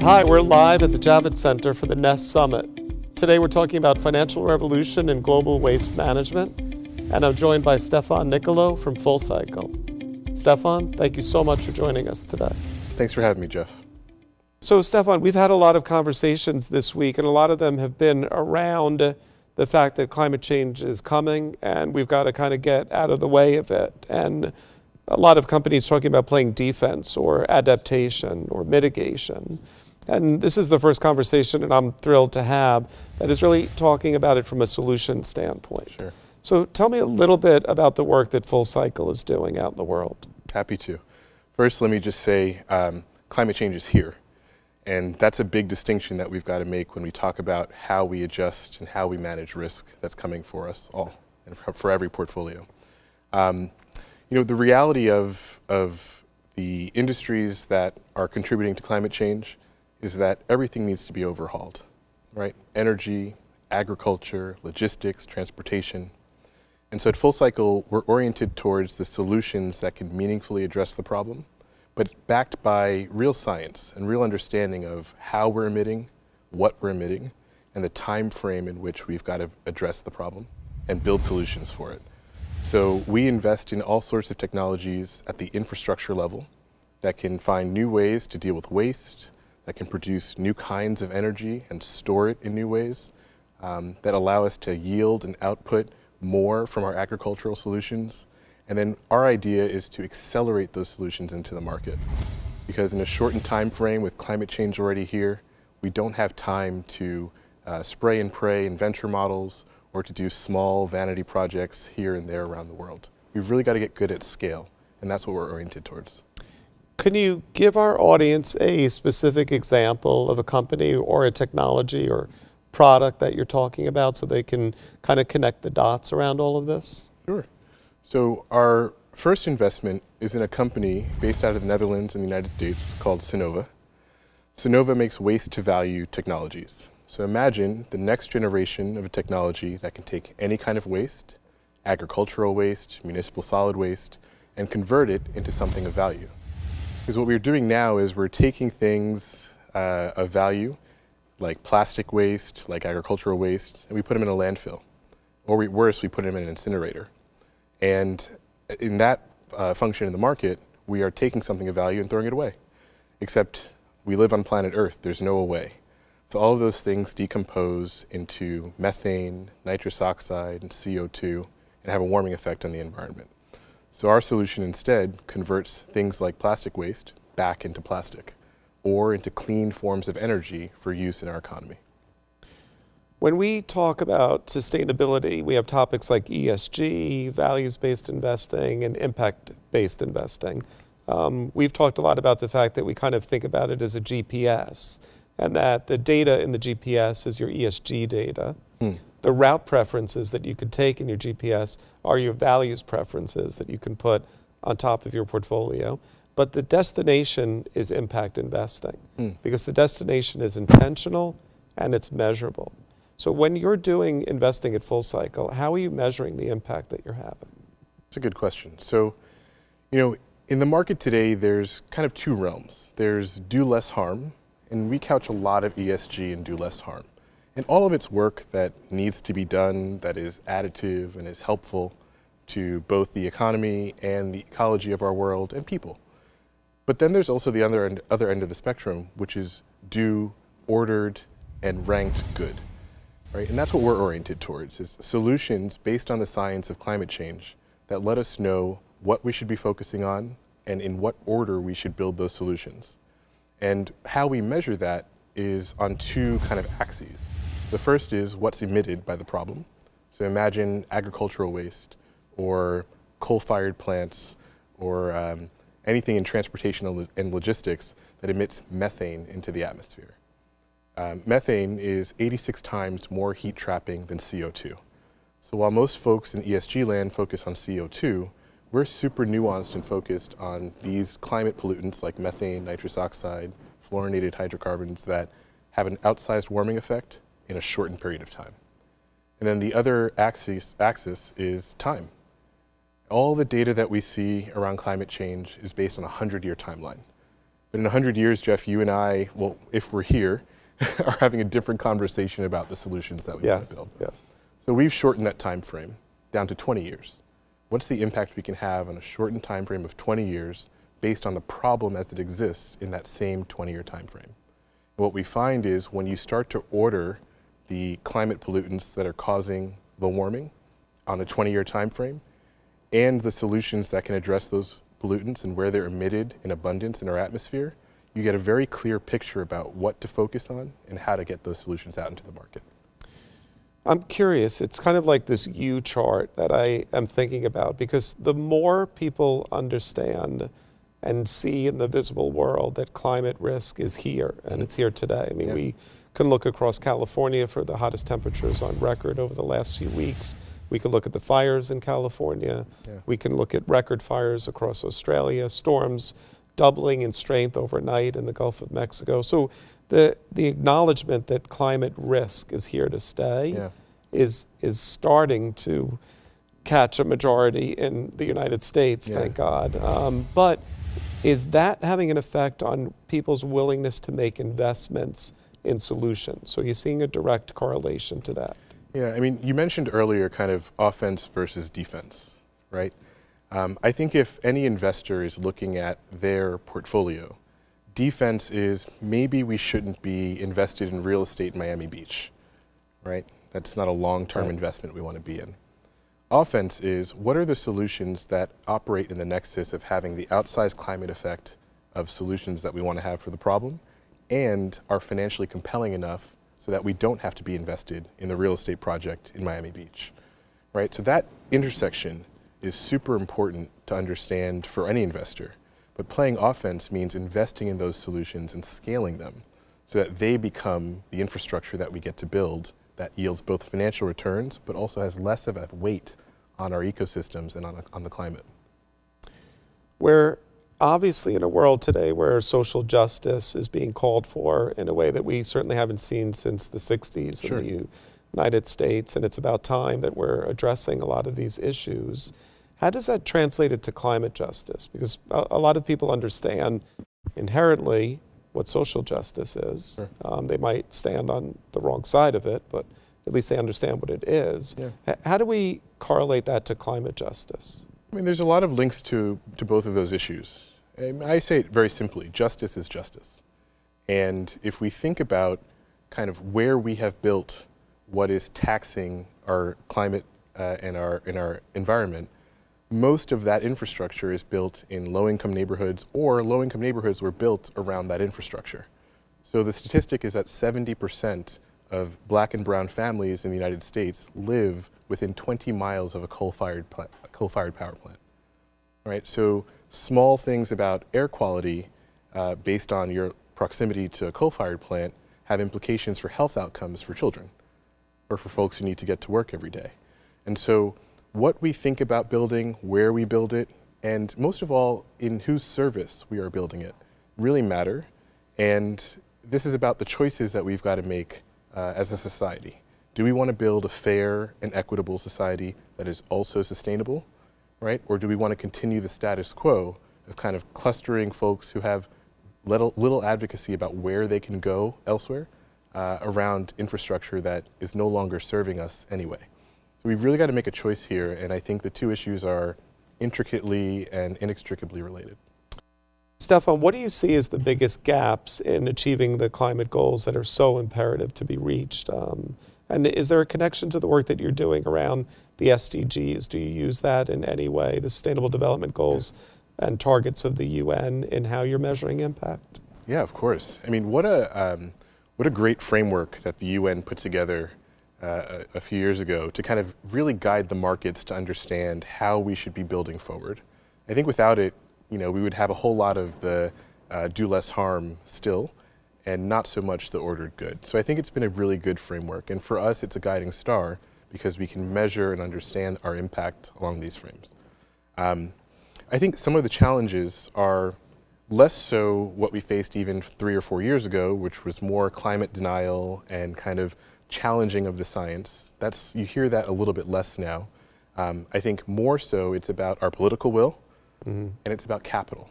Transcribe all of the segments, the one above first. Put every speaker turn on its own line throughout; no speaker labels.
Hi, we're live at the Javits Center for the NEST Summit. Today we're talking about financial revolution and global waste management, and I'm joined by Stephan Nicoleau from FullCycle. Stephan, thank you so much for joining us today.
Thanks for having me, Jeff.
So Stephan, we've had a lot of conversations this week, and a lot of them have been around the fact that climate change is coming, and we've got to kind of get out of the way of it. And a lot of companies talking about playing defense or adaptation or mitigation. And this is the first conversation, and I'm thrilled to have, that is really talking about it from a solution standpoint.
Sure.
So tell me a little bit about the work that FullCycle is doing out in the world.
Happy to. First, let me just say climate change is here. And that's a big distinction that we've got to make when we talk about how we adjust and how we manage risk that's coming for us all and for every portfolio. The reality of the industries that are contributing to climate change is that everything needs to be overhauled, right? Energy, agriculture, logistics, transportation. And so at FullCycle, we're oriented towards the solutions that can meaningfully address the problem, but backed by real science and real understanding of how we're emitting, what we're emitting, and the time frame in which we've got to address the problem and build solutions for it. So we invest in all sorts of technologies at the infrastructure level that can find new ways to deal with waste, that can produce new kinds of energy and store it in new ways, that allow us to yield and output more from our agricultural solutions. And then our idea is to accelerate those solutions into the market. Because in a shortened time frame with climate change already here, we don't have time to spray and pray in venture models or to do small vanity projects here and there around the world. We've really got to get good at scale, and that's what we're oriented towards.
Can you give our audience a specific example of a company or a technology or product that you're talking about so they can kind of connect the dots around all of this?
Sure. So our first investment is in a company based out of the Netherlands and the United States called Synova. Synova makes waste-to-value technologies. So imagine the next generation of a technology that can take any kind of waste, agricultural waste, municipal solid waste, and convert it into something of value. Because what we're doing now is we're taking things of value, like plastic waste, like agricultural waste, and we put them in a landfill. Or worse, we put them in an incinerator. And in that function in the market, we are taking something of value and throwing it away. Except we live on planet Earth, there's no away. So all of those things decompose into methane, nitrous oxide, and CO2, and have a warming effect on the environment. So our solution instead converts things like plastic waste back into plastic, or into clean forms of energy for use in our economy.
When we talk about sustainability, we have topics like ESG, values-based investing, and impact-based investing. We've talked a lot about the fact that we kind of think about it as a GPS, and that the data in the GPS is your ESG data. The route preferences that you could take in your GPS are your values preferences that you can put on top of your portfolio. But the destination is impact investing, because the destination is intentional and it's measurable. So when you're doing investing at FullCycle, how are you measuring the impact that you're having?
That's a good question. So, in the market today, there's kind of two realms. There's do less harm, and we couch a lot of ESG in do less harm. And all of its work that needs to be done, that is additive and is helpful to both the economy and the ecology of our world and people. But then there's also the other end of the spectrum, which is do ordered and ranked good. Right? And that's what we're oriented towards, is solutions based on the science of climate change that let us know what we should be focusing on and in what order we should build those solutions. And how we measure that is on two kind of axes. The first is what's emitted by the problem. So imagine agricultural waste or coal-fired plants or anything in transportation and logistics that emits methane into the atmosphere. Methane is 86 times more heat trapping than CO2. So while most folks in ESG land focus on CO2, we're super nuanced and focused on these climate pollutants like methane, nitrous oxide, fluorinated hydrocarbons that have an outsized warming effect in a shortened period of time. And then the other axis is time. All the data that we see around climate change is based on a 100-year timeline. But in 100 years, Jeff, you and I, well, if we're here, are having a different conversation about the solutions that we want to build.
Yes.
So we've shortened that time frame down to 20 years. What's the impact we can have on a shortened time frame of 20 years based on the problem as it exists in that same 20-year time frame? What we find is when you start to order the climate pollutants that are causing the warming on a 20-year time frame and the solutions that can address those pollutants and where they're emitted in abundance in our atmosphere, you get a very clear picture about what to focus on and how to get those solutions out into the market.
I'm curious, it's kind of like this U chart that I am thinking about, because the more people understand and see in the visible world that climate risk is here, and it's here today. I mean, we can look across California for the hottest temperatures on record over the last few weeks. We can look at the fires in California. We can look at record fires across Australia, storms doubling in strength overnight in the Gulf of Mexico. So the acknowledgement that climate risk is here to stay is starting to catch a majority in the United States, thank God. But is that having an effect on people's willingness to make investments in solutions? So you're seeing a direct correlation to that.
Yeah, I mean, you mentioned earlier kind of offense versus defense, right? I think if any investor is looking at their portfolio, defense is maybe we shouldn't be invested in real estate in Miami Beach, right? That's not a long-term investment we want to be in. Offense is what are the solutions that operate in the nexus of having the outsized climate effect of solutions that we want to have for the problem and are financially compelling enough so that we don't have to be invested in the real estate project in Miami Beach, right? So that intersection is super important to understand for any investor. But playing offense means investing in those solutions and scaling them so that they become the infrastructure that we get to build that yields both financial returns, but also has less of a weight on our ecosystems and on the climate.
We're obviously in a world today where social justice is being called for in a way that we certainly haven't seen since the 60s in the United States, and it's about time that we're addressing a lot of these issues. How does that translate into climate justice? Because a lot of people understand inherently what social justice is. They might stand on the wrong side of it, but at least they understand what it is. How do we correlate that to climate justice?
I mean, there's a lot of links to both of those issues. I say it very simply, justice is justice. And if we think about kind of where we have built what is taxing our climate and our environment, most of that infrastructure is built in low-income neighborhoods, or low-income neighborhoods were built around that infrastructure. So the statistic is that 70% of black and brown families in the United States live within 20 miles of a coal-fired power plant, right? So small things about air quality based on your proximity to a coal-fired plant have implications for health outcomes for children or for folks who need to get to work every day. And so what we think about building, where we build it, and most of all, in whose service we are building it, really matter. And this is about the choices that we've got to make as a society. Do we want to build a fair and equitable society that is also sustainable, right? Or do we want to continue the status quo of kind of clustering folks who have little advocacy about where they can go elsewhere around infrastructure that is no longer serving us anyway? So we've really got to make a choice here, and I think the two issues are intricately and inextricably related.
Stephan, what do you see as the biggest gaps in achieving the climate goals that are so imperative to be reached? And is there a connection to the work that you're doing around the SDGs? Do you use that in any way, the Sustainable Development Goals and targets of the UN, in how you're measuring impact?
Yeah, of course. I mean, what a great framework that the UN put together a few years ago to kind of really guide the markets to understand how we should be building forward. I think without it, we would have a whole lot of the do less harm still, and not so much the ordered good. So I think it's been a really good framework, and for us it's a guiding star because we can measure and understand our impact along these frames. I think some of the challenges are less so what we faced even 3 or 4 years ago, which was more climate denial and kind of challenging of the science. You hear that a little bit less now. I think more so it's about our political will, and it's about capital.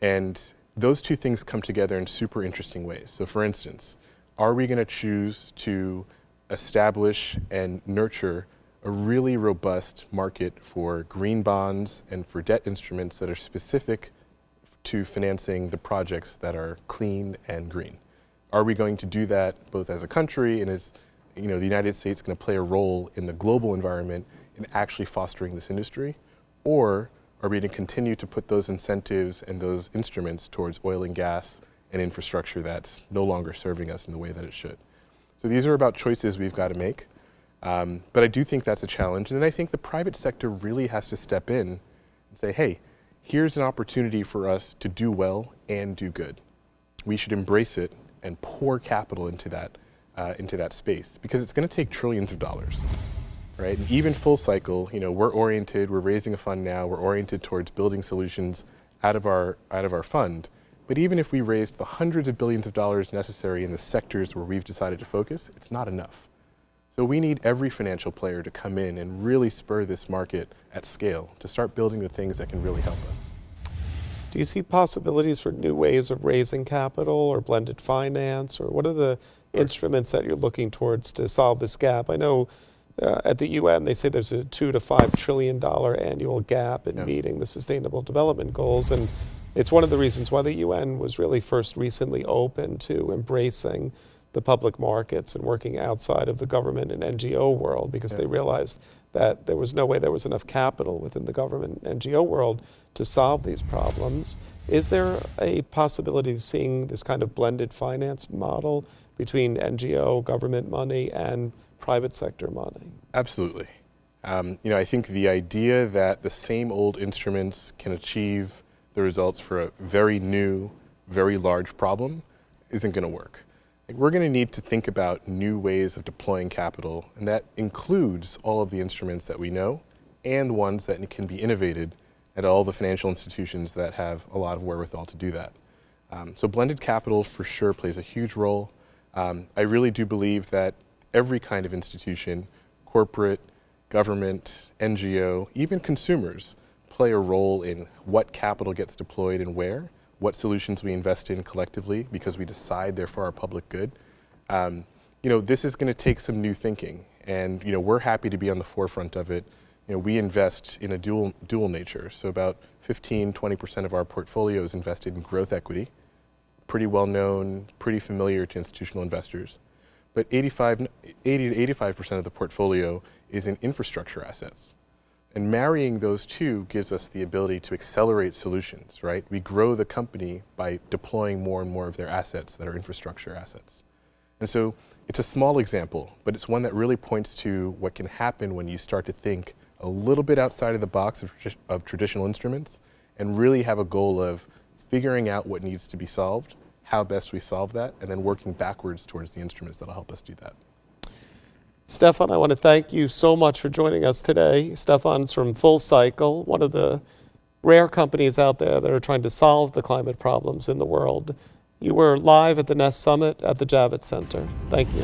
And those two things come together in super interesting ways. So for instance, are we going to choose to establish and nurture a really robust market for green bonds and for debt instruments that are specific to financing the projects that are clean and green? Are we going to do that both as a country and as the United States going to play a role in the global environment in actually fostering this industry? Or are we going to continue to put those incentives and those instruments towards oil and gas and infrastructure that's no longer serving us in the way that it should? So these are about choices we've got to make. But I do think that's a challenge. And then I think the private sector really has to step in and say, hey, here's an opportunity for us to do well and do good. We should embrace it and pour capital into that space, because it's going to take trillions of dollars, right? And even FullCycle, we're raising a fund now. We're oriented towards building solutions out of our fund. But even if we raised the hundreds of billions of dollars necessary in the sectors where we've decided to focus, it's not enough. So we need every financial player to come in and really spur this market at scale to start building the things that can really help us.
Do you see possibilities for new ways of raising capital or blended finance, or what are the instruments that you're looking towards to solve this gap? I know at the UN they say there's a $2 to $5 trillion annual gap in meeting the Sustainable Development Goals, and it's one of the reasons why the UN was really first recently open to embracing the public markets and working outside of the government and NGO world, because they realized that there was no way there was enough capital within the government and NGO world to solve these problems. Is there a possibility of seeing this kind of blended finance model between NGO, government money, and private sector money?
Absolutely. I think the idea that the same old instruments can achieve the results for a very new, very large problem isn't going to work. We're going to need to think about new ways of deploying capital, and that includes all of the instruments that we know and ones that can be innovated at all the financial institutions that have a lot of wherewithal to do that. So blended capital for sure plays a huge role. I really do believe that every kind of institution, corporate, government, NGO, even consumers, play a role in what capital gets deployed and where, what solutions we invest in collectively, because we decide they're for our public good. This is going to take some new thinking, and we're happy to be on the forefront of it. We invest in a dual nature, so about 15-20% of our portfolio is invested in growth equity, pretty well known, pretty familiar to institutional investors. But 80 to 85% of the portfolio is in infrastructure assets. And marrying those two gives us the ability to accelerate solutions, right? We grow the company by deploying more and more of their assets that are infrastructure assets. And so it's a small example, but it's one that really points to what can happen when you start to think a little bit outside of the box of traditional instruments and really have a goal of figuring out what needs to be solved, how best we solve that, and then working backwards towards the instruments that'll help us do that.
Stephan, I want to thank you so much for joining us today. Stephan's from FullCycle, one of the rare companies out there that are trying to solve the climate problems in the world. You were live at the Nest Summit at the Javits Center. Thank you.